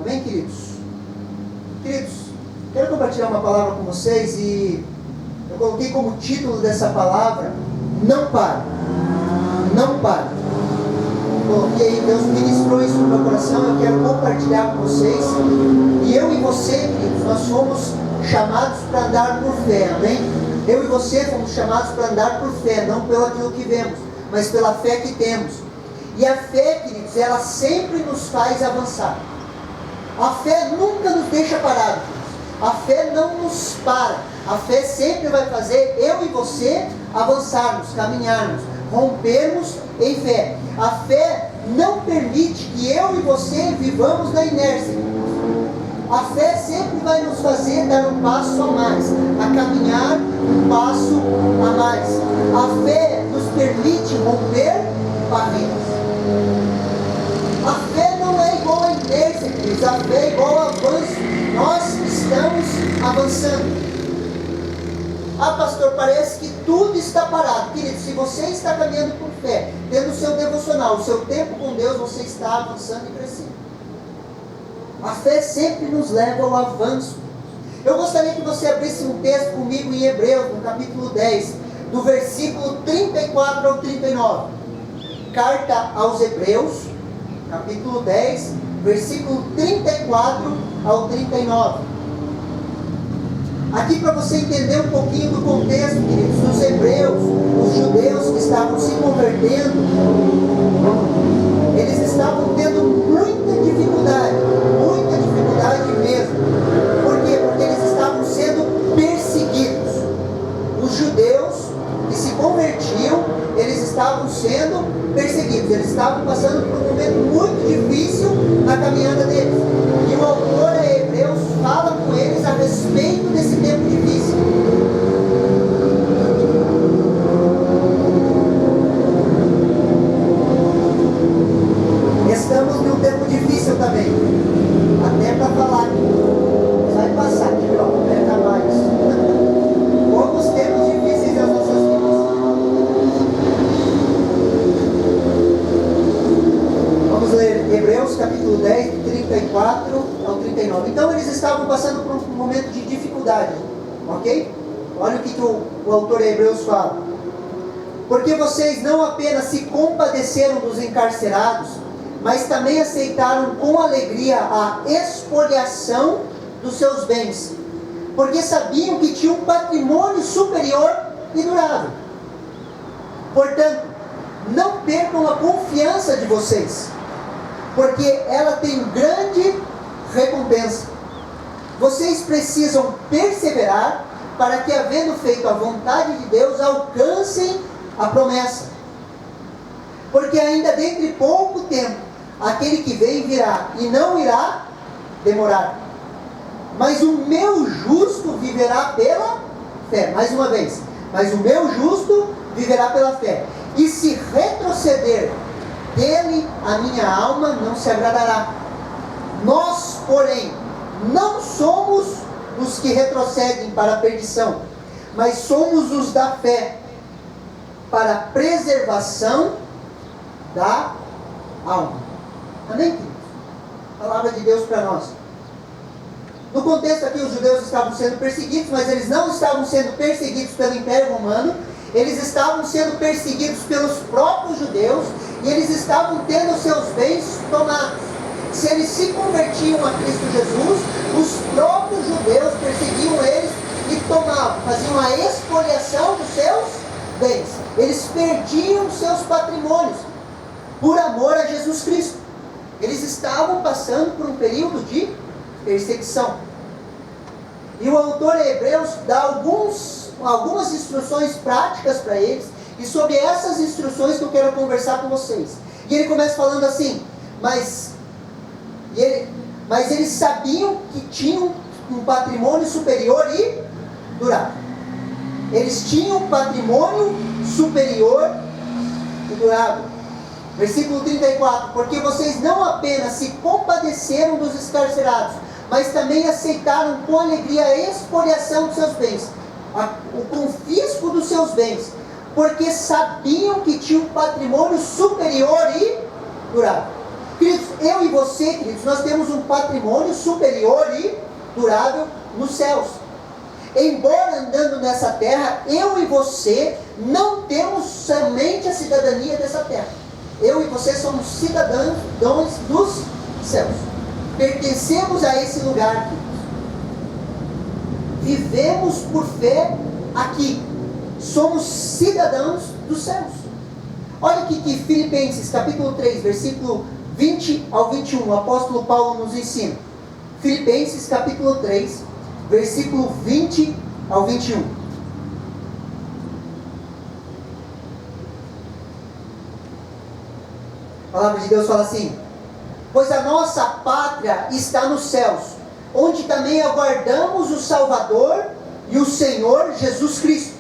Amém, queridos? Queridos, quero compartilhar uma palavra com vocês e eu coloquei como título dessa palavra: não pare. Não pare. Coloquei, Deus ministrou isso no meu coração, eu quero compartilhar com vocês. E eu e você, queridos, nós fomos chamados para andar por fé, amém? Eu e você fomos chamados para andar por fé, não pelo aquilo que vemos, mas pela fé que temos. E a fé, queridos, ela sempre nos faz avançar. A fé nunca nos deixa parados, queridos. A fé não nos para. A fé sempre vai fazer eu e você avançarmos, caminharmos, rompermos em fé. A fé não permite que eu e você vivamos na inércia. A fé sempre vai nos fazer dar um passo a mais, a caminhar um passo a mais. A fé nos permite romper barreiras. A fé não é igual à inércia, queridos. A fé é igual ao avanço. Nós estamos avançando. Ah, pastor, parece que tudo está parado. Querido, se você está caminhando por fé, tendo o seu devocional, o seu tempo com Deus, você está avançando e crescendo. A fé sempre nos leva ao avanço. Eu gostaria que você abrisse um texto comigo em Hebreus, no capítulo 10, do versículo 34 ao 39. Carta aos Hebreus, capítulo 10, versículo 34 ao 39. Aqui para você entender um pouquinho do contexto, queridos, os hebreus, os judeus que estavam se convertendo, eles estavam tendo muita dificuldade mesmo. Por quê? Porque eles estavam sendo perseguidos. Os judeus que se convertiam, eles estavam sendo perseguidos, eles estavam passando por um momento muito difícil na caminhada deles. E o autor a Hebreus fala com eles a respeito desse tempo difícil. Estamos num tempo difícil também, até para falar. Vai passar aqui, ó, aperta mais. Como os tempos difíceis das nossas vidas. Vamos ler Hebreus capítulo 10, 34 ao 39. Então eles estavam passando por um momento de dificuldade, ok? Olha o que o autor de Hebreus fala. Porque vocês não apenas se compadeceram dos encarcerados, mas também aceitaram com alegria a expoliação dos seus bens, porque sabiam que tinham um patrimônio superior e durável. Portanto, não percam a confiança de vocês, porque ela tem grande recompensa. Vocês precisam perseverar para que, havendo feito a vontade de Deus, alcancem a promessa. Porque ainda dentro de pouco tempo, aquele que vem virá e não irá demorar. Mas o meu justo viverá pela fé. Mais uma vez. Mas o meu justo viverá pela fé. E se retroceder, dele a minha alma não se agradará. Nós, porém, não somos os que retrocedem para a perdição, mas somos os da fé para a preservação da alma. Amém, queridos? Palavra de Deus para nós. No contexto aqui, os judeus estavam sendo perseguidos, mas eles não estavam sendo perseguidos pelo Império Romano, eles estavam sendo perseguidos pelos próprios judeus, e eles estavam tendo seus bens tomados. Se eles se convertiam a Cristo Jesus, os próprios judeus perseguiam eles e tomavam, faziam a expoliação dos seus bens. Eles perdiam seus patrimônios por amor a Jesus Cristo. Eles estavam passando por um período de perseguição. E o autor de Hebreus dá algumas instruções práticas para eles, e sobre essas instruções que eu quero conversar com vocês. E ele começa falando assim: mas eles sabiam que tinham um patrimônio superior e durável. Eles tinham um patrimônio superior e durável. Versículo 34. Porque vocês não apenas se compadeceram dos escarcerados, mas também aceitaram com alegria a expoliação dos seus bens, o confisco dos seus bens, porque sabiam que tinham um patrimônio superior e durável. Queridos, eu e você, queridos, nós temos um patrimônio superior e durável nos céus. Embora andando nessa terra, eu e você não temos somente a cidadania dessa terra. Eu e você somos cidadãos dos céus. Pertencemos a esse lugar, queridos. Vivemos por fé aqui. Somos cidadãos dos céus. Olha aqui que Filipenses capítulo 3, versículo 20 ao 21, o apóstolo Paulo nos ensina. Filipenses capítulo 3, versículo 20 ao 21. A palavra de Deus fala assim: pois a nossa pátria está nos céus, onde também aguardamos o Salvador e o Senhor Jesus Cristo,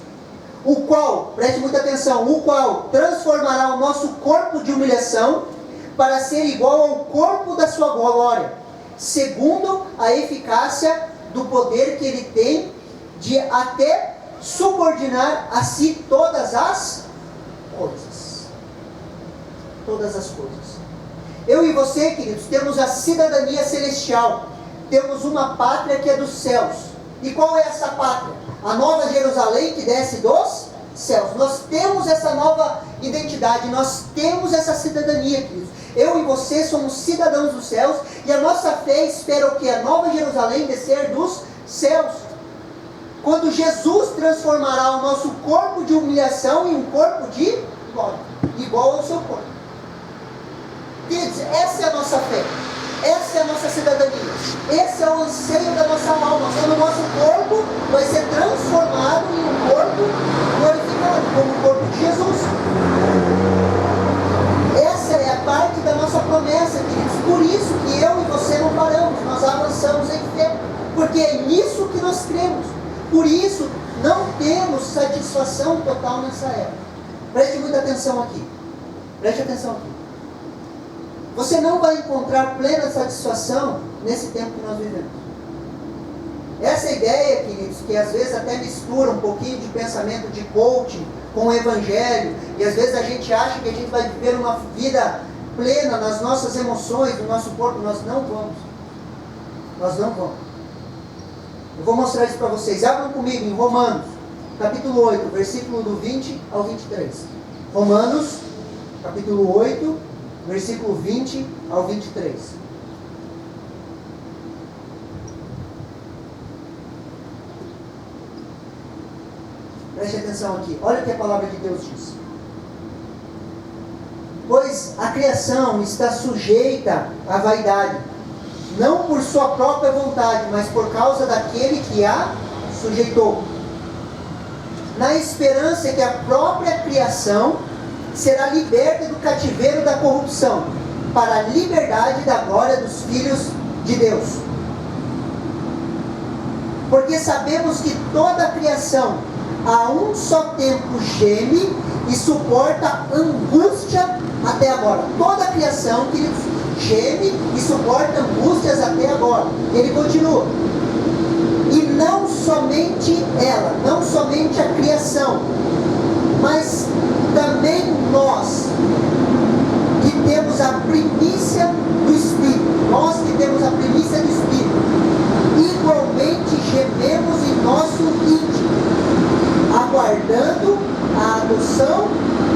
o qual, preste muita atenção, o qual transformará o nosso corpo de humilhação para ser igual ao corpo da sua glória, segundo a eficácia do poder que Ele tem de até subordinar a si todas as coisas. Todas as coisas. Eu e você, queridos, temos a cidadania celestial. Temos uma pátria que é dos céus. E qual é essa pátria? A nova Jerusalém que desce dos céus. Nós temos essa nova identidade, nós temos essa cidadania, queridos. Eu e você somos cidadãos dos céus, e a nossa fé espera o que? A nova Jerusalém descer dos céus. Quando Jesus transformará o nosso corpo de humilhação em um corpo de glória, igual ao seu corpo. Queridos, essa é a nossa fé. Essa é a nossa cidadania. Esse é o anseio da nossa alma. Quando o nosso corpo vai ser transformado em um corpo glorificado, como o corpo de Jesus. Essa é a parte da nossa promessa, queridos. Por isso que eu e você não paramos. Nós avançamos em fé. Porque é nisso que nós cremos. Por isso, não temos satisfação total nessa era. Preste muita atenção aqui. Preste atenção aqui. Você não vai encontrar plena satisfação nesse tempo que nós vivemos. Essa ideia, queridos, que às vezes até mistura um pouquinho de pensamento de coaching com o evangelho, e às vezes a gente acha que a gente vai viver uma vida plena nas nossas emoções, no nosso corpo. Nós não vamos. Nós não vamos. Eu vou mostrar isso para vocês. Abram comigo em Romanos, capítulo 8, versículo do 20 ao 23. Romanos, capítulo 8, versículo 20 ao 23. Preste atenção aqui. Olha o que a palavra de Deus diz. Pois a criação está sujeita à vaidade, não por sua própria vontade, mas por causa daquele que a sujeitou, na esperança que a própria criação será liberta do cativeiro da corrupção, para a liberdade da glória dos filhos de Deus. Porque sabemos que toda a criação a um só tempo geme e suporta angústia até agora. Toda a criação, queridos, geme e suporta angústias até agora. Ele continua. E não somente ela, não somente a criação, mas também nós, que temos a primícia do Espírito, nós que temos a primícia do Espírito, igualmente gememos em nosso íntimo, aguardando a adoção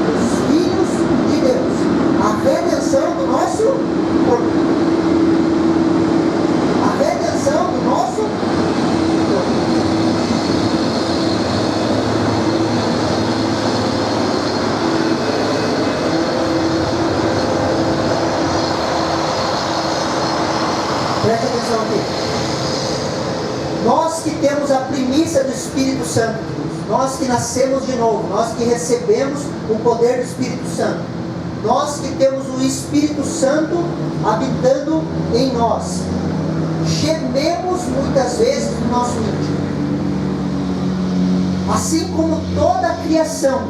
dos filhos de Deus, a redenção do nosso corpo. A redenção do nosso corpo. Preste atenção aqui. Nós que temos a primícia do Espírito Santo, nós que nascemos de novo, nós que recebemos o poder do Espírito Santo, nós que temos o Espírito Santo habitando em nós, gememos muitas vezes no nosso íntimo. Assim como toda a criação,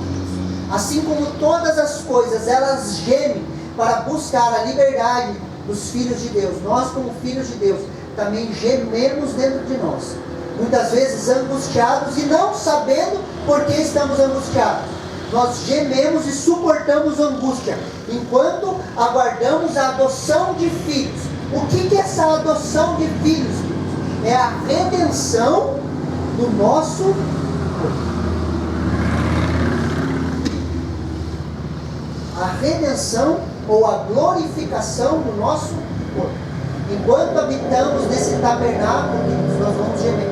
assim como todas as coisas, elas gemem para buscar a liberdade dos filhos de Deus. Nós, como filhos de Deus, também gememos dentro de nós, muitas vezes angustiados e não sabendo por que estamos angustiados. nós gememos e suportamos angústia, enquanto aguardamos a adoção de filhos. O que é essa adoção de filhos? É a redenção do nosso corpo. A redenção ou a glorificação do nosso corpo. Enquanto habitamos nesse tabernáculo, nós vamos gemer.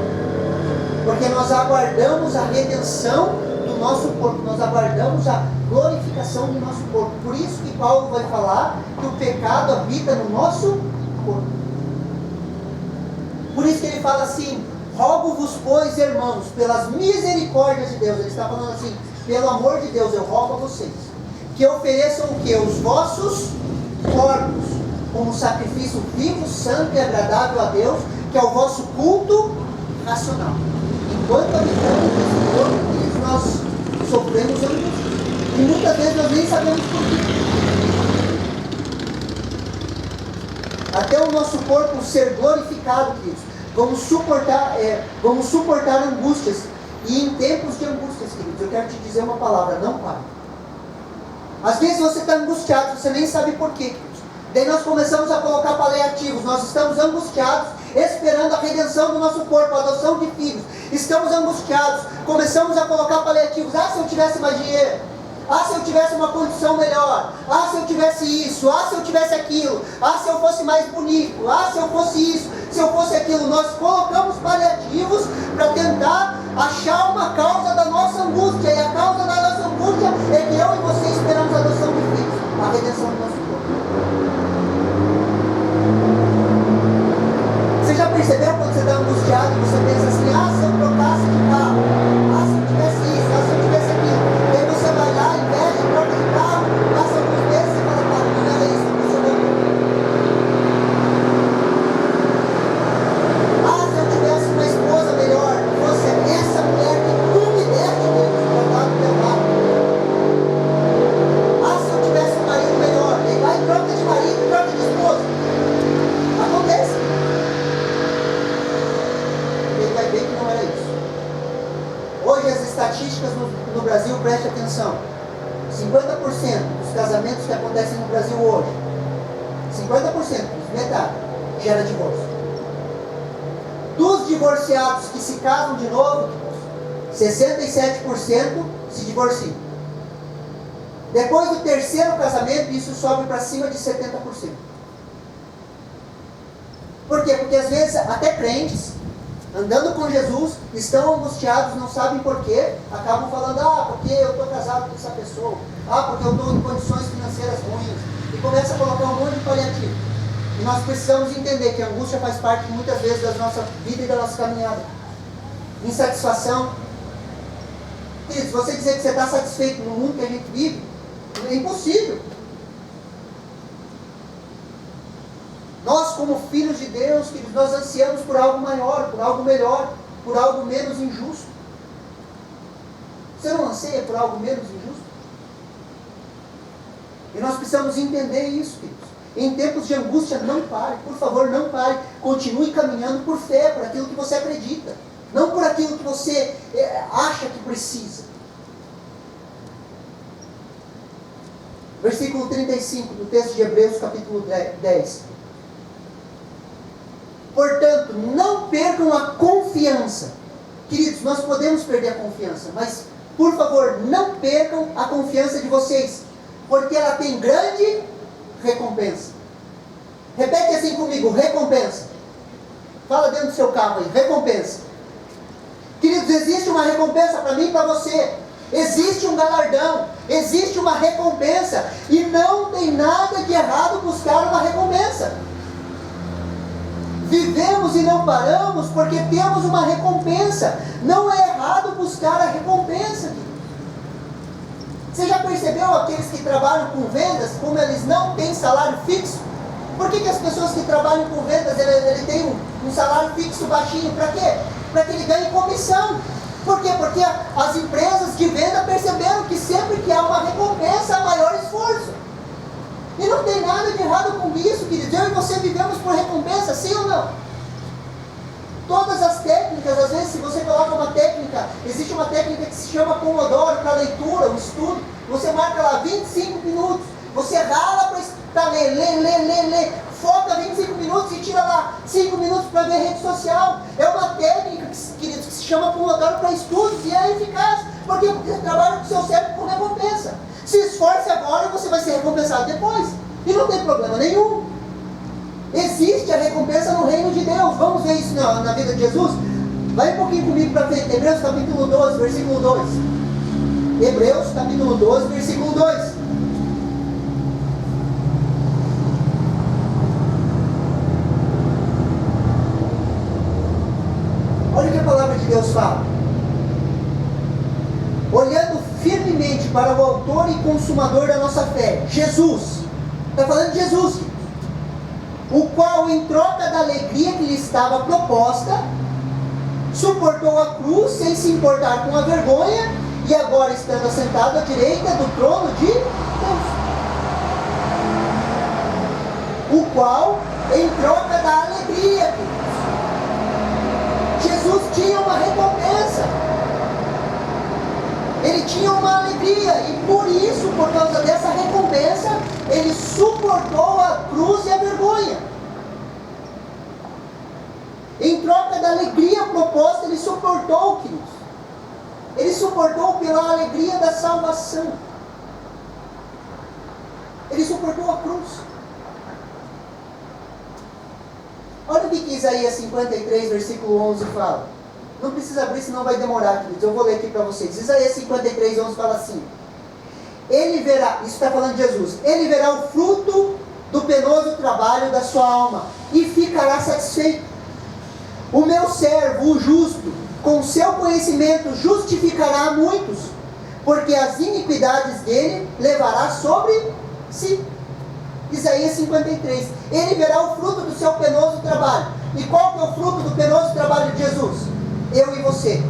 Porque nós aguardamos a redenção do nosso corpo. Nós aguardamos a glorificação do nosso corpo. Por isso que Paulo vai falar que o pecado habita no nosso corpo. Por isso que ele fala assim: rogo-vos, pois, irmãos, pelas misericórdias de Deus. Ele está falando assim: pelo amor de Deus, eu rogo a vocês que ofereçam o que? Os vossos corpos como sacrifício vivo, santo e agradável a Deus, que é o vosso culto racional. Enquanto habitamos nesse corpo, nós sofremos angústia. E muitas vezes nós nem sabemos por quê. Até o nosso corpo ser glorificado, queridos, vamos suportar angústias. E em tempos de angústias, queridos, eu quero te dizer uma palavra: não pare. Às vezes você está angustiado, você nem sabe por quê. Daí nós começamos a colocar paliativos. Nós estamos angustiados, esperando a redenção do nosso corpo, a adoção de filhos. Estamos angustiados, começamos a colocar paliativos. Ah, se eu tivesse mais dinheiro. Ah, se eu tivesse uma condição melhor. Ah, se eu tivesse isso. Ah, se eu tivesse aquilo. Ah, se eu fosse mais bonito. Ah, se eu fosse isso. Se eu fosse aquilo. Nós colocamos paliativos para tentar achar uma causa da nossa angústia. E a causa da nossa angústia é que eu e você esperamos a adoção de filhos, a redenção do nosso corpo. Você já percebeu quando você está angustiado e você pensa assim: ah, se eu trocasse de carro, ah, se eu tivesse isso, ah, se eu tivesse aquilo. E aí você vai lá, investe, troca de carro, passa alguns meses e fala: cara, não era isso, não funcionou. Ah, se eu tivesse uma esposa melhor, fosse essa mulher que tu me deste, Deus, guardado do teu lado. Ah, se eu tivesse um marido melhor, e vai, troca de marido, troca de esposa. Acontece. Ele vai ver que não era isso. Hoje as estatísticas no Brasil, preste atenção: 50% dos casamentos que acontecem no Brasil hoje, 50%, metade, gera divórcio. Dos divorciados que se casam de novo, 67% se divorciam. Depois do terceiro casamento, isso sobe para cima de 70%. Por quê? Porque às vezes até crentes, andando com Jesus, estão angustiados, não sabem porquê, acabam falando: ah, porque eu estou casado com essa pessoa, ah, porque eu estou em condições financeiras ruins, e começa a colocar um monte de paliativo. E nós precisamos entender que a angústia faz parte muitas vezes da nossa vida e da nossa caminhada. Insatisfação. Se você dizer que você está satisfeito no mundo que a gente vive, é impossível. Nós, como filhos de Deus, queridos, nós ansiamos por algo maior, por algo melhor, por algo menos injusto. Você não anseia por algo menos injusto? E nós precisamos entender isso, queridos. Em tempos de angústia, não pare, por favor, não pare. Continue caminhando por fé, por aquilo que você acredita, não por aquilo que você acha que precisa. Versículo 35 do texto de Hebreus, capítulo 10. Portanto, não percam a confiança. Queridos, nós podemos perder a confiança, mas, por favor, não percam a confiança de vocês, porque ela tem grande recompensa. Repete assim comigo: recompensa. Fala dentro do seu carro aí: recompensa. Queridos, existe uma recompensa para mim e para você. Existe um galardão, existe uma recompensa, e não tem nada de errado buscar uma recompensa. Vivemos e não paramos porque temos uma recompensa. Não é errado buscar a recompensa. Você já percebeu aqueles que trabalham com vendas, como eles não têm salário fixo? Por que as pessoas que trabalham com vendas, ele tem um salário fixo baixinho? Para quê? Para que ele ganhe comissão. Por quê? Porque as empresas de venda perceberam que sempre que há uma recompensa, há maior esforço. E não tem nada de errado com isso, queridos. Eu e você vivemos por recompensa, sim ou não? Todas as técnicas técnicas, às vezes, se você coloca uma técnica, existe uma técnica que se chama Pomodoro para leitura, um estudo. Você marca lá 25 minutos, você rala para ler, lê, foca 25 minutos e tira lá 5 minutos para ver rede social. É uma técnica, queridos, que se chama Pomodoro para estudos e é eficaz. Por quê? Porque você trabalha com o seu cérebro com recompensa. Se esforce agora, você vai ser recompensado depois. E não tem problema nenhum. Existe a recompensa no reino de Deus. Vamos ver isso na vida de Jesus? Vai um pouquinho comigo para frente. Hebreus capítulo 12, versículo 2. Hebreus capítulo 12, versículo 2. Olha o que a palavra de Deus fala. Olhando firmemente para o autor e consumador da nossa fé, Jesus. Está falando de Jesus. O qual, em troca da alegria que lhe estava proposta, suportou a cruz sem se importar com a vergonha, e agora estando assentado à direita do trono de Deus. O qual, em troca da alegria, Jesus tinha uma recompensa. Ele tinha uma alegria, e por isso, por causa dessa recompensa, ele suportou a cruz e a vergonha. Em troca da alegria proposta, ele suportou, queridos. Ele suportou pela alegria da salvação. Ele suportou a cruz. Olha o que Isaías 53, versículo 11 fala. Não precisa abrir, senão vai demorar, queridos. Eu vou ler aqui para vocês. Isaías 53, 11 fala assim. Ele verá, isso está falando de Jesus, ele verá o fruto do penoso trabalho da sua alma e ficará satisfeito. O meu servo, o justo, com seu conhecimento justificará muitos, porque as iniquidades dele levará sobre si. Isaías 53. Ele verá o fruto do seu penoso trabalho. E qual que é o fruto do penoso trabalho de Jesus? Eu e você.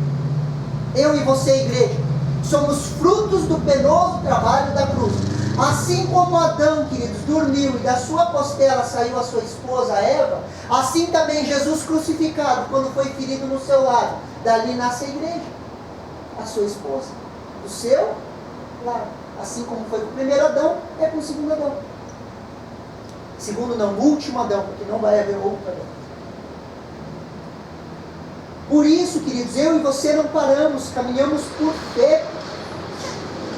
Eu e você, igreja. Somos frutos do penoso trabalho da cruz. Assim como Adão, queridos, dormiu e da sua costela saiu a sua esposa Eva, assim também Jesus crucificado, quando foi ferido no seu lado, dali nasce a igreja, a sua esposa, do seu lado. Assim como foi com o primeiro Adão, é com o segundo Adão. Segundo não, o último Adão, porque não vai haver outro Adão. Por isso, queridos, eu e você não paramos, caminhamos por fé.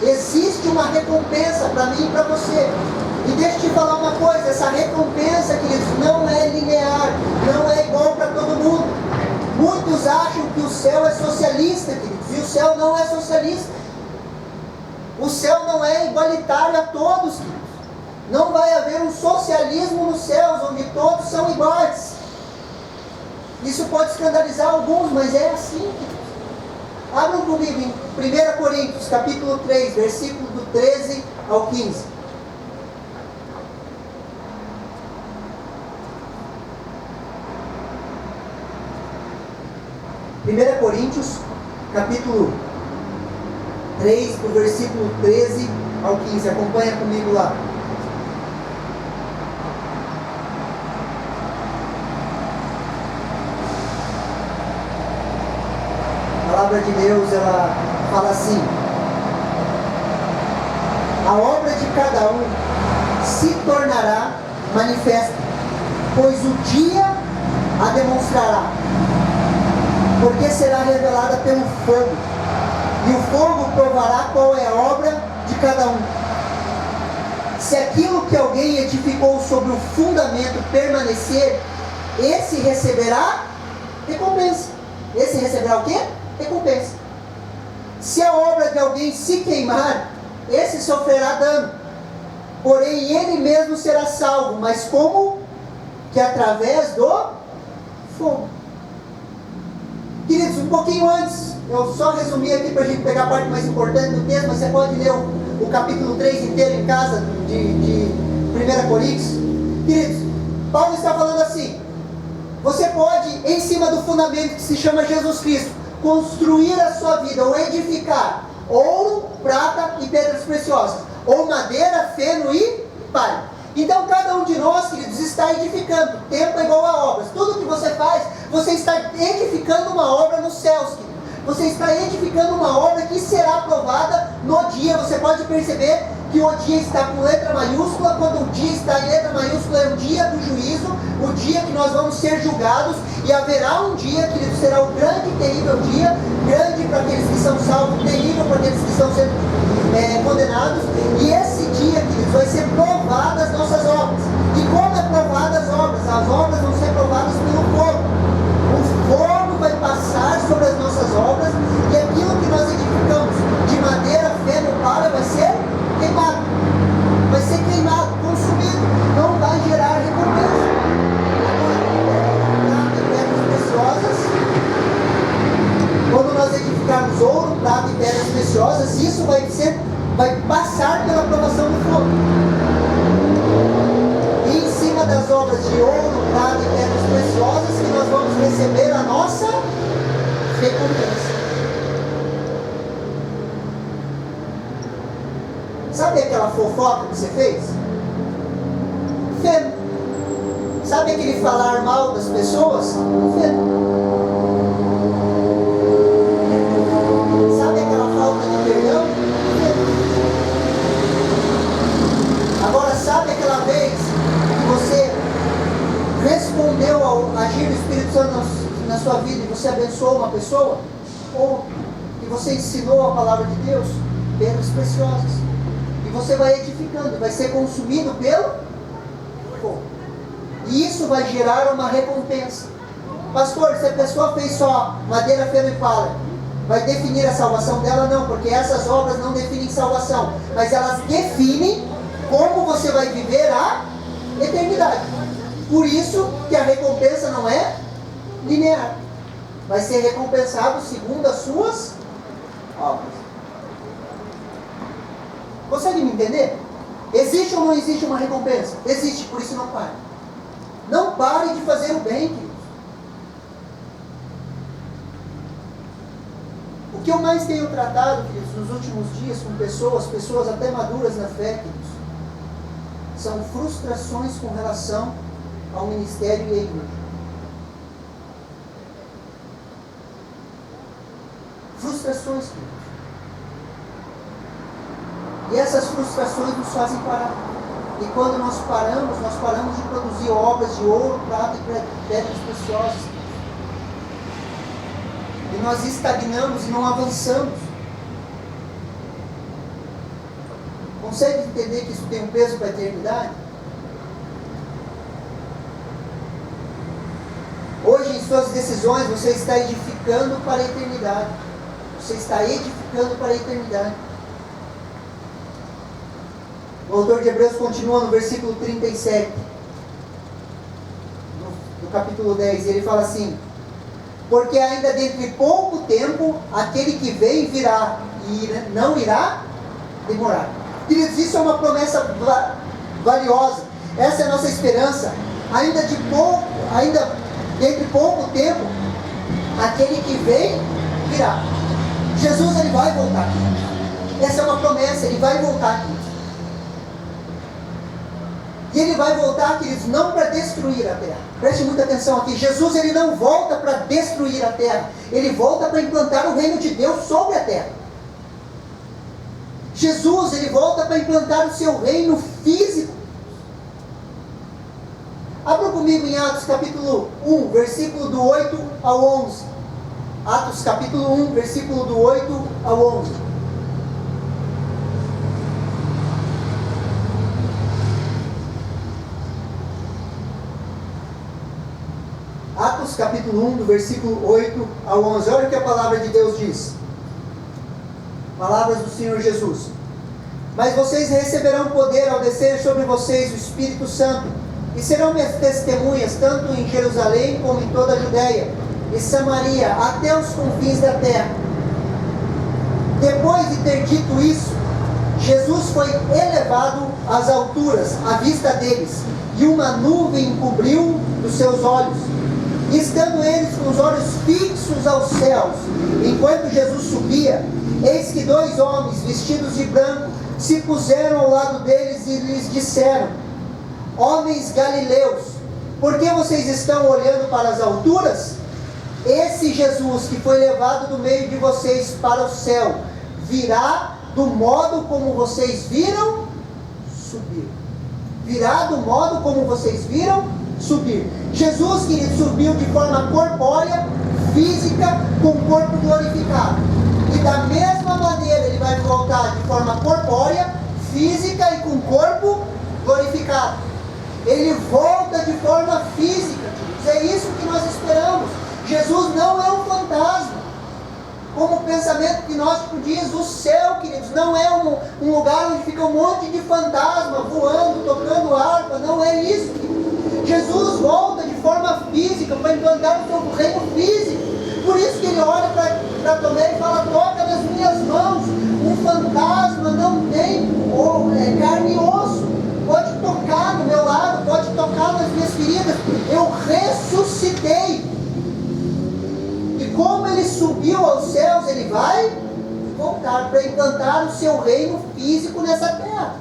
Existe uma recompensa para mim e para você. E deixa eu te falar uma coisa, essa recompensa, queridos, não é linear, não é igual para todo mundo. Muitos acham que o céu é socialista, queridos, e o céu não é socialista. O céu não é igualitário a todos, queridos. Não vai haver um socialismo nos céus, onde todos são iguais. Isso pode escandalizar alguns, mas é assim, queridos. Abram comigo em 1 Coríntios, capítulo 3, versículo do 13 ao 15. Primeira Coríntios, capítulo 3, do versículo 13 ao 15. Acompanha comigo lá. A palavra de Deus, ela fala assim: a obra de cada um se tornará manifesta, pois o dia a demonstrará, porque será revelada pelo fogo, e o fogo provará qual é a obra de cada um. Se aquilo que alguém edificou sobre o fundamento permanecer, esse receberá recompensa. Esse receberá o quê? Recompensa. Se a obra de alguém se queimar, esse sofrerá dano, porém ele mesmo será salvo, mas como? Que através do fogo. Queridos, um pouquinho antes, eu só resumi aqui para a gente pegar a parte mais importante do texto, mas você pode ler o capítulo 3 inteiro em casa de 1 Coríntios. Queridos, Paulo está falando assim: você pode, em cima do fundamento que se chama Jesus Cristo, construir a sua vida, ou edificar ouro, prata e pedras preciosas, ou madeira, feno e palha. Então cada um de nós, queridos, está edificando. Tempo é igual a obras. Tudo que você faz, você está edificando uma obra nos céus, querido. Você está edificando uma obra que será aprovada no dia. Você pode perceber que o dia está com letra maiúscula. Quando o dia está em letra maiúscula, é o dia do juízo, o dia que nós vamos ser julgados. E haverá um dia, querido, será o grande e terrível dia, grande para aqueles que são salvos, terrível para aqueles que estão sendo condenados. E esse dia, queridos, vai ser provada as nossas obras. E como é provada as obras? As obras vão ser provadas pelo fogo. O fogo vai passar sobre as nossas obras, e aquilo que nós edificamos de madeira, feno, palha vai ser queimado. Vai ser queimado, consumido. Não vai gerar recompensa. Agora, pedras preciosas. Quando nós edificarmos ouro, prata e pedras preciosas, isso vai passar pela aprovação do fogo. E em cima das obras de ouro, prata e pedras preciosas, que nós vamos receber a nossa recompensa. Sabe aquela fofoca que você fez? Feno. Sabe aquele falar mal das pessoas? Feno. Sabe aquela falta de perdão? Agora, sabe aquela vez que você respondeu ao agir do Espírito Santo na sua vida e você abençoou uma pessoa? Ou que você ensinou a palavra de Deus? Pedras preciosas. E você vai edificando, vai ser consumido pelo fogo. E isso vai gerar uma recompensa. Pastor, se a pessoa fez só madeira, feno e palha, vai definir a salvação dela? Não, porque essas obras não definem salvação, mas elas definem como você vai viver a eternidade. Por isso que a recompensa não é linear. Vai ser recompensado segundo as suas obras. Consegue me entender? Existe ou não existe uma recompensa? Existe, por isso não pare. Não pare de fazer o bem, queridos. O que eu mais tenho tratado, queridos, nos últimos dias com pessoas até maduras na fé, queridos, são frustrações com relação ao ministério e à igreja. Frustrações, queridos. E essas frustrações nos fazem parar. E quando nós paramos de produzir obras de ouro, prata e pedras preciosas. E nós estagnamos e não avançamos. Consegue entender que isso tem um peso para a eternidade? Hoje, em suas decisões, você está edificando para a eternidade. Você está edificando para a eternidade. O autor de Hebreus continua no versículo 37, do capítulo 10, e ele fala assim: porque ainda dentro de pouco tempo, aquele que vem virá, e não irá demorar. Queridos, isso é uma promessa valiosa. Essa é a nossa esperança. Ainda dentro de pouco tempo, aquele que vem virá. Jesus, ele vai voltar. Essa é uma promessa, ele vai voltar aqui. E ele vai voltar, queridos, não para destruir a terra. Preste muita atenção aqui. Jesus, ele não volta para destruir a terra. Ele volta para implantar o reino de Deus sobre a terra. Jesus, ele volta para implantar o seu reino físico. Abra comigo em Atos capítulo 1, versículo do 8 ao 11. Atos capítulo 1, versículo do 8 ao 11. Atos capítulo 1, do versículo 8 ao 11. Olha o que a palavra de Deus diz. Palavras do Senhor Jesus. Mas vocês receberão poder ao descer sobre vocês o Espírito Santo, e serão minhas testemunhas, tanto em Jerusalém como em toda a Judéia e Samaria, até os confins da terra. Depois de ter dito isso, Jesus foi elevado às alturas, à vista deles, e uma nuvem encobriu os seus olhos. E estando eles com os olhos fixos aos céus, enquanto Jesus subia, eis que dois homens vestidos de branco se puseram ao lado deles e lhes disseram: homens galileus, por que vocês estão olhando para as alturas? esse Jesus que foi levado do meio de vocês para o céu, virá do modo como vocês viram subir. Virá do modo como vocês viram subir. Jesus, querido, subiu de forma corpórea, física, com o corpo glorificado. E da mesma maneira ele vai voltar de forma corpórea, física e com o corpo glorificado. Ele volta de forma física, queridos. É isso que nós esperamos. Jesus não é um fantasma. Como o pensamento gnóstico diz, o céu, queridos, não é um lugar onde fica um monte de fantasma voando, tocando harpa. Não é isso, queridos. Jesus volta de forma física para implantar o seu reino físico. Por isso que ele olha para Tomé e fala: toca nas minhas mãos. Um fantasma não tem carne e osso. Pode tocar no meu lado, pode tocar nas minhas feridas. Eu ressuscitei. E como ele subiu aos céus, ele vai voltar para implantar o seu reino físico nessa terra.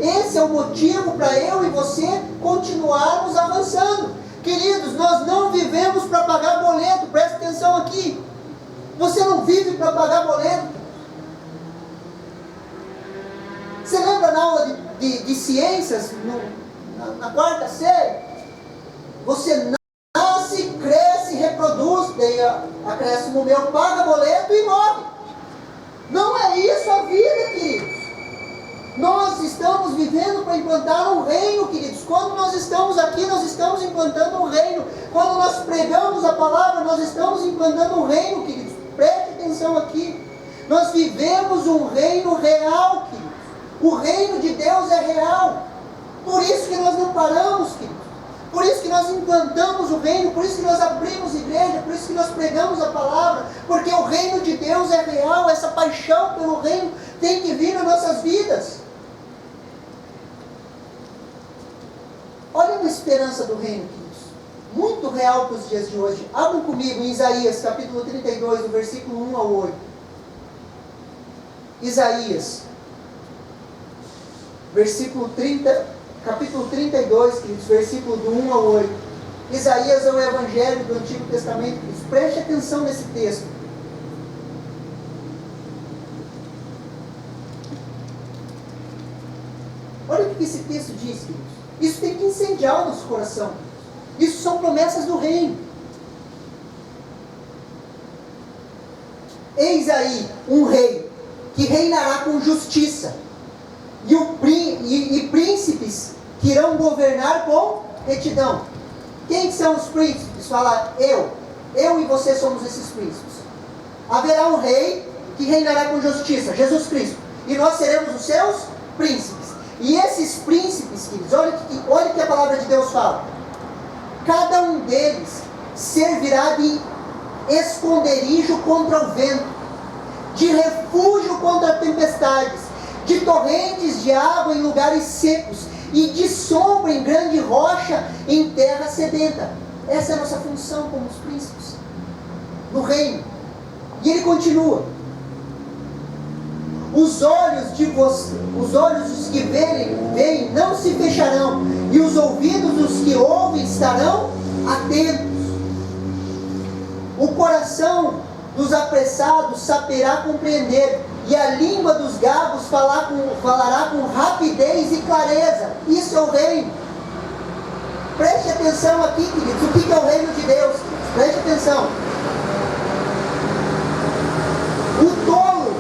Esse é o motivo para eu e você continuarmos avançando. Queridos, nós não vivemos para pagar boleto. Presta atenção aqui. Você não vive para pagar boleto. Você lembra na aula de ciências, na quarta série? Você nasce, cresce, reproduz, daí acréscimo meu, paga boleto e morre. Não é isso a vida, queridos. Nós estamos vivendo para implantar um reino, queridos. Quando nós estamos aqui, nós estamos implantando um reino. Quando nós pregamos a palavra, nós estamos implantando um reino, queridos. Preste atenção aqui. Nós vivemos um reino real, queridos. O reino de Deus é real. Por isso que nós não paramos, queridos. Por isso que nós implantamos o reino. Por isso que nós abrimos igreja. Por isso que nós pregamos a palavra. Porque o reino de Deus é real. Essa paixão pelo reino tem que vir nas nossas vidas. Olha a esperança do reino, queridos. Muito real para os dias de hoje. Abram comigo em Isaías, capítulo 32, do versículo 1 ao 8. Isaías, capítulo 32, queridos, versículo do 1 ao 8. Isaías é o evangelho do Antigo Testamento, queridos. Preste atenção nesse texto. Olha o que esse texto diz, queridos. Isso tem que incendiar o nosso coração. Isso são promessas do reino. Eis aí um rei que reinará com justiça, e príncipes que irão governar com retidão. Quem são os príncipes? Fala, eu e você somos esses príncipes. Haverá um rei que reinará com justiça, Jesus Cristo, e nós seremos os seus príncipes. E esses príncipes, queridos, olha o que a palavra de Deus fala. Cada um deles servirá de esconderijo contra o vento, de refúgio contra tempestades, de torrentes de água em lugares secos, e de sombra em grande rocha em terra sedenta. Essa é a nossa função como os príncipes no reino. E ele continua: os olhos dos que veem não se fecharão, e os ouvidos dos que ouvem estarão atentos. O coração dos apressados saberá compreender, e a língua dos gabos falará com rapidez e clareza. Isso é o reino. Preste atenção aqui, queridos. O que é o reino de Deus? Preste atenção. O tolo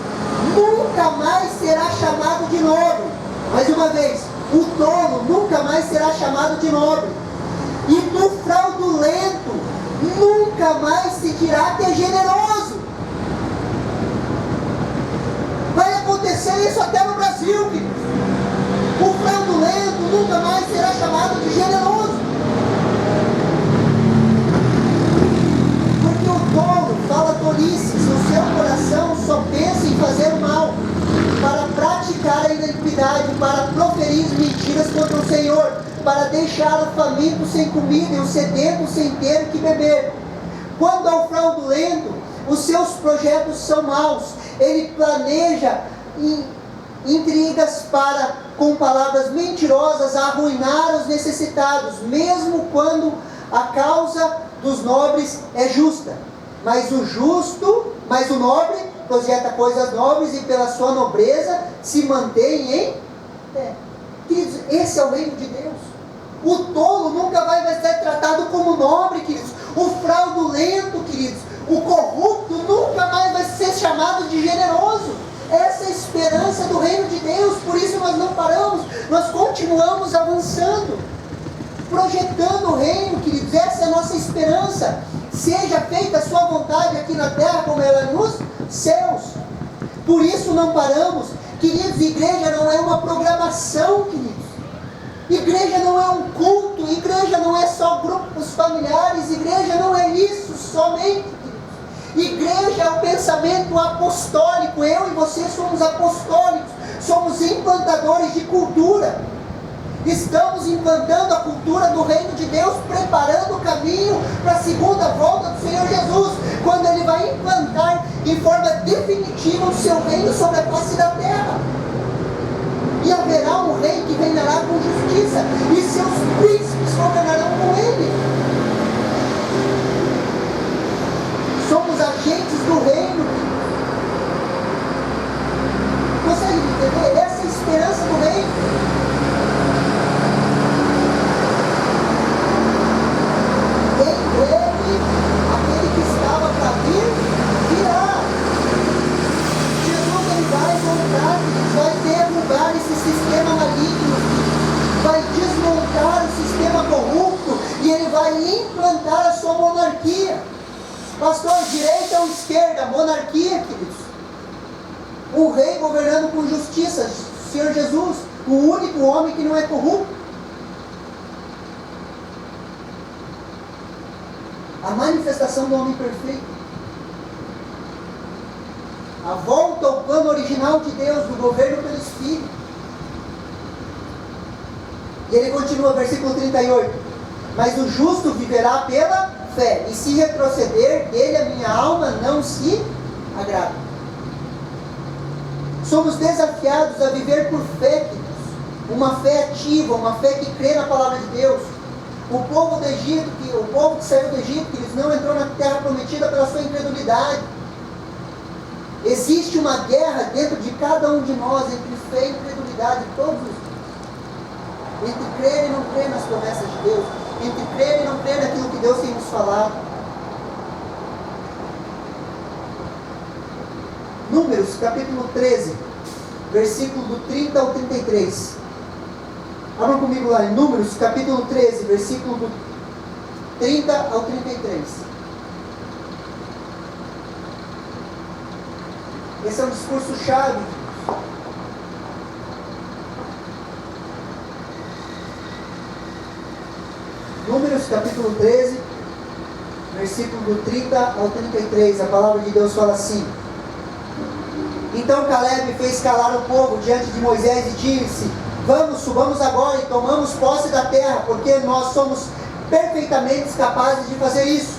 nunca mais será chamado de nobre. Mais uma vez, o tolo nunca mais será chamado de nobre. E do fraudulento nunca mais se dirá que é generoso. Vai acontecer isso até no Brasil, queridos. O fraudulento nunca mais será chamado de generoso. Porque o tolo fala tolices, o seu coração só pensa em fazer o mal, para praticar a iniquidade, para proferir mentiras contra o Senhor, para deixar o faminto sem comida e o sedento sem ter o que beber. Quanto ao fraudulento, os seus projetos são maus. Ele planeja intrigas para, com palavras mentirosas, arruinar os necessitados, mesmo quando A causa dos nobres é justa, mas o nobre projeta coisas nobres e pela sua nobreza se mantém em pé. Queridos, esse é o reino de Deus. O tolo nunca vai ser tratado como nobre, queridos. O fraudulento, queridos, o corrupto nunca mais vai ser chamado de generoso. Essa é a esperança do reino de Deus. Por isso nós não paramos, nós continuamos avançando, projetando o reino, queridos. Essa é a nossa esperança. Seja feita a sua vontade aqui na terra como ela é nos céus. Por isso não paramos. Queridos, igreja não é uma programação, queridos. Igreja não é um culto, igreja não é só grupos familiares, igreja não é isso somente, queridos. Igreja é o pensamento apostólico. Eu e você somos apostólicos, somos implantadores de cultura. Estamos implantando a cultura do reino de Deus, preparando o caminho para a segunda volta do Senhor Jesus, quando Ele vai implantar em forma definitiva o seu reino sobre a face da terra. E haverá um rei que reinará com justiça, e seus príncipes governarão com ele. Somos agentes do reino. Consegue entender? Essa é a esperança do reino. Em breve, aquele que estava para vir, virá. Jesus ele vai voltar, vai derrubar esse sistema maligno, vai desmontar o sistema corrupto e ele vai implantar a sua monarquia. Pastor, direita ou esquerda? Monarquia, queridos. Um rei governando com justiça, Senhor Jesus, o único homem que não é corrupto. A manifestação do homem perfeito. A volta ao plano original de Deus, do governo pelo Espírito. E ele continua, versículo 38. Mas o justo viverá pela fé, e se retroceder, dele a minha alma não se agrada. Somos desafiados a viver por fé, queridos. Uma fé ativa, uma fé que crê na palavra de Deus. O povo do Egito, o povo que saiu do Egito, eles não entrou na terra prometida pela sua incredulidade. Existe uma guerra dentro de cada um de nós entre fé e incredulidade, todos os dias. Entre crer e não crer nas promessas de Deus, entre crer e não crer naquilo que Deus tem nos falado. Números, capítulo 13, versículo do 30 ao 33. Abra comigo lá em Números, capítulo 13, versículo do 30 ao 33. Esse é um discurso chave. Números, capítulo 13, versículo do 30 ao 33. A palavra de Deus fala assim: Então Caleb fez calar o povo diante de Moisés e disse: Vamos, subamos agora e tomamos posse da terra, porque nós somos perfeitamente capazes de fazer isso.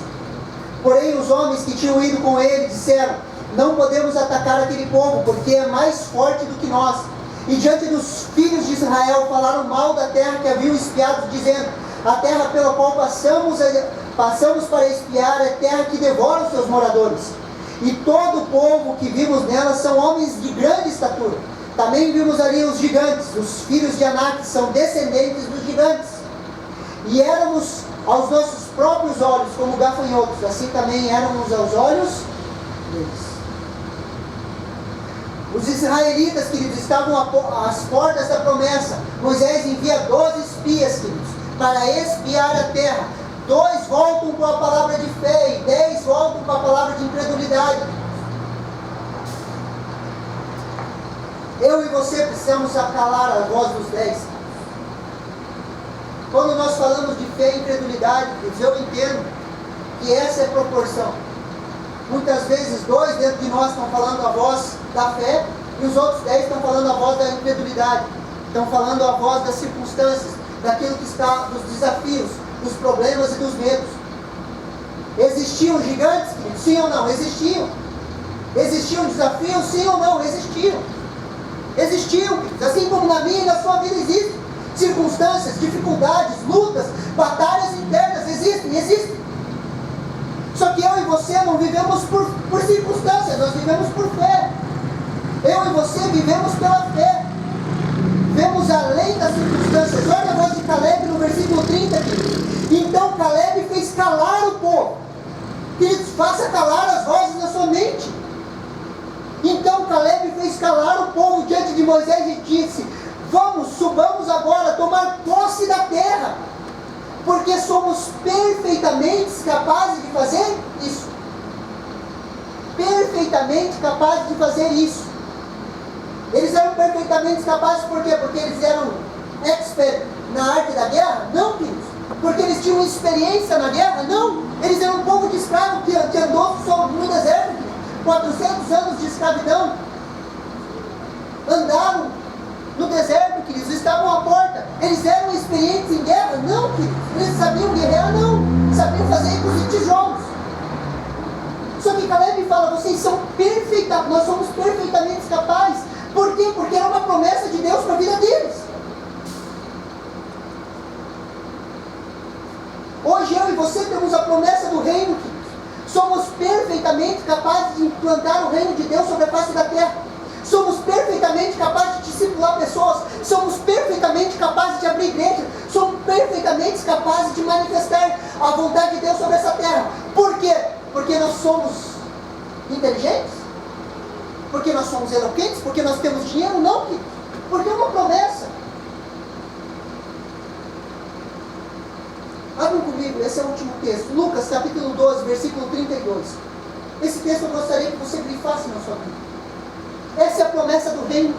Porém os homens que tinham ido com ele disseram: Não podemos atacar aquele povo, porque é mais forte do que nós. E diante dos filhos de Israel falaram mal da terra que haviam espiado, dizendo: A terra pela qual passamos para espiar é terra que devora os seus moradores. E todo o povo que vimos nela são homens de grande estatura. Também vimos ali os gigantes, os filhos de Anak, que são descendentes dos gigantes. E éramos aos nossos próprios olhos como gafanhotos, assim também éramos aos olhos deles. Os israelitas, queridos, estavam às portas da promessa. Moisés envia 12 espias, queridos, para espiar a terra. 2 voltam com a palavra de fé e 10 voltam com a palavra de incredulidade. Eu e você precisamos acalar a voz dos 10. Quando nós falamos de fé e incredulidade, eu entendo que essa é a proporção. Muitas vezes 2 dentro de nós estão falando a voz da fé e os outros 10 estão falando a voz da incredulidade. Estão falando a voz das circunstâncias, daquilo que está, dos desafios, dos problemas e dos medos. Existiam gigantes, queridos? Sim ou não? Existiam. Existiam desafios? Sim ou não? Existiam. Existiam, queridos. Assim como na minha e na sua vida existem circunstâncias, dificuldades, lutas, batalhas internas existem. por circunstâncias, nós vivemos por fé. Eu e você vivemos pela fé. Vemos além das circunstâncias. Olha a voz de Caleb no versículo 30 aqui. Então Caleb fez calar o povo. Queridos, faça calar as vozes da sua mente. Então Caleb fez calar o povo diante de Moisés e disse: vamos, subamos agora, tomar posse da terra, porque somos perfeitamente capazes de fazer isso. Perfeitamente capazes de fazer isso. Eles eram perfeitamente capazes, por quê? Porque eles eram expert na arte da guerra? Não, queridos. Porque eles tinham experiência na guerra? Não. Eles eram um povo de escravo que andou no deserto, 400 anos de escravidão. Andaram no deserto, queridos, estavam à porta. Eles eram experientes em guerra? Não, queridos. Eles sabiam guerrear? Não. Sabiam fazer com os tijolos. Só que Caleb fala: vocês são perfeitos, nós somos perfeitamente capazes. Por quê? Porque era uma promessa de Deus para a vida deles. Hoje eu e você temos a promessa do reino, queridos. Somos perfeitamente capazes de implantar o reino de Deus sobre a face da terra. Somos perfeitamente capazes de discipular pessoas. Somos perfeitamente capazes de abrir igreja. Somos perfeitamente capazes de manifestar a vontade de Deus sobre essa terra. Por quê? Porque nós somos inteligentes? Porque nós somos eloquentes? Porque nós temos dinheiro? Não, queridos. Porque é uma promessa. Abrem comigo, esse é o último texto. Lucas capítulo 12, versículo 32. Esse texto eu gostaria que você grifasse na sua Bíblia. Essa é a promessa do reino.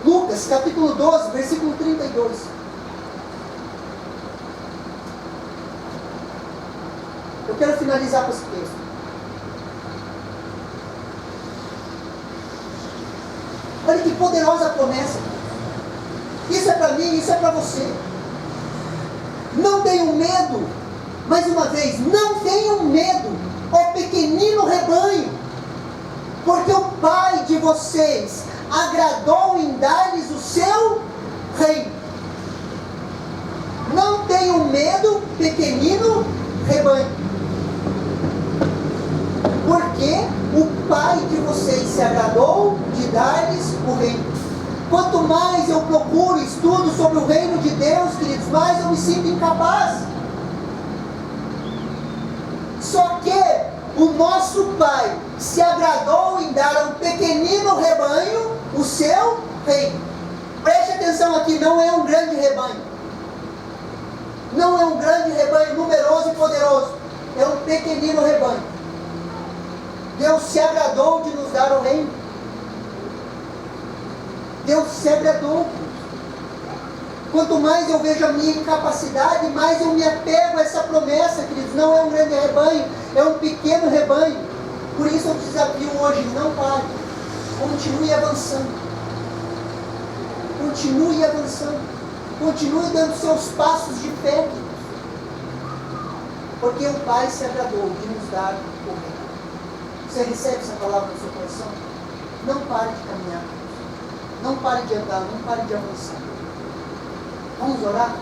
Lucas capítulo 12, versículo 32. Eu quero finalizar com esse texto. Olha que poderosa promessa. Isso é para mim, isso é para você. Não tenham medo. Mais uma vez, não tenham medo, ó pequenino rebanho, porque o Pai de vocês agradou em dar-lhes o seu reino. Não tenham medo, pequenino rebanho, porque o Pai de vocês se agradou de dar-lhes o reino. Quanto mais eu procuro estudo sobre o reino de Deus, queridos, mais eu me sinto incapaz. Só que o nosso Pai se agradou em dar ao pequenino rebanho o seu reino. Preste atenção aqui, não é um grande rebanho. Não é um grande rebanho numeroso e poderoso. É um pequenino rebanho. Deus se agradou de nos dar o reino. Deus se agradou. Quanto mais eu vejo a minha incapacidade, mais eu me apego a essa promessa, queridos. Não é um grande rebanho, é um pequeno rebanho. Por isso eu te desafio hoje, não pare. Continue avançando. Continue avançando. Continue dando seus passos de fé, queridos. Porque o Pai se agradou de nos dar o reino. Você recebe essa palavra no seu coração? Não pare de caminhar. Não pare de andar, não pare de avançar. Vamos orar?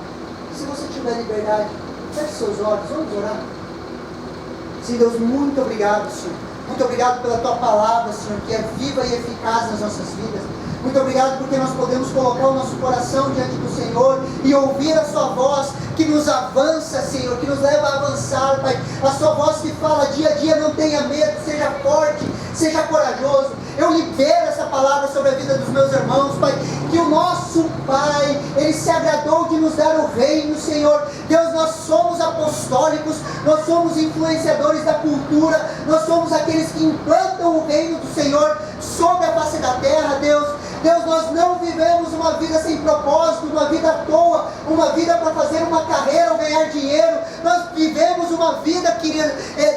Se você tiver liberdade, feche seus olhos, vamos orar. Sim, Deus, muito obrigado, Senhor. Muito obrigado pela Tua palavra, Senhor, que é viva e eficaz nas nossas vidas. Muito obrigado porque nós podemos colocar o nosso coração diante do Senhor e ouvir a Sua voz que nos avança, Senhor, que nos leva a avançar, Pai. A Sua voz que fala dia a dia: não tenha medo, seja forte, seja corajoso. Eu libero essa palavra sobre a vida dos meus irmãos, Pai, que o nosso Pai, Ele se agradou de nos dar o reino, Senhor. Deus, nós somos apostólicos, nós somos influenciadores da cultura, nós somos aqueles que implantam o reino do Senhor sobre a face da terra, Deus. Deus, nós não vivemos uma vida sem propósito, uma vida à toa, uma vida para fazer uma carreira ou ganhar dinheiro. Nós vivemos uma vida, querido,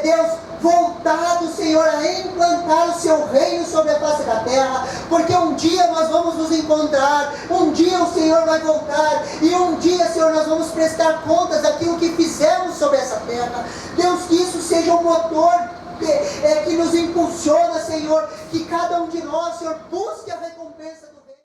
Deus, voltado, Senhor, a implantar o Seu reino sobre a face da terra, porque um dia nós vamos nos encontrar, um dia o Senhor vai voltar, e um dia, Senhor, nós vamos prestar contas daquilo que fizemos sobre essa terra. Deus, que isso seja um motor que nos impulsiona, Senhor, que cada um de nós, Senhor, busque a recompensa do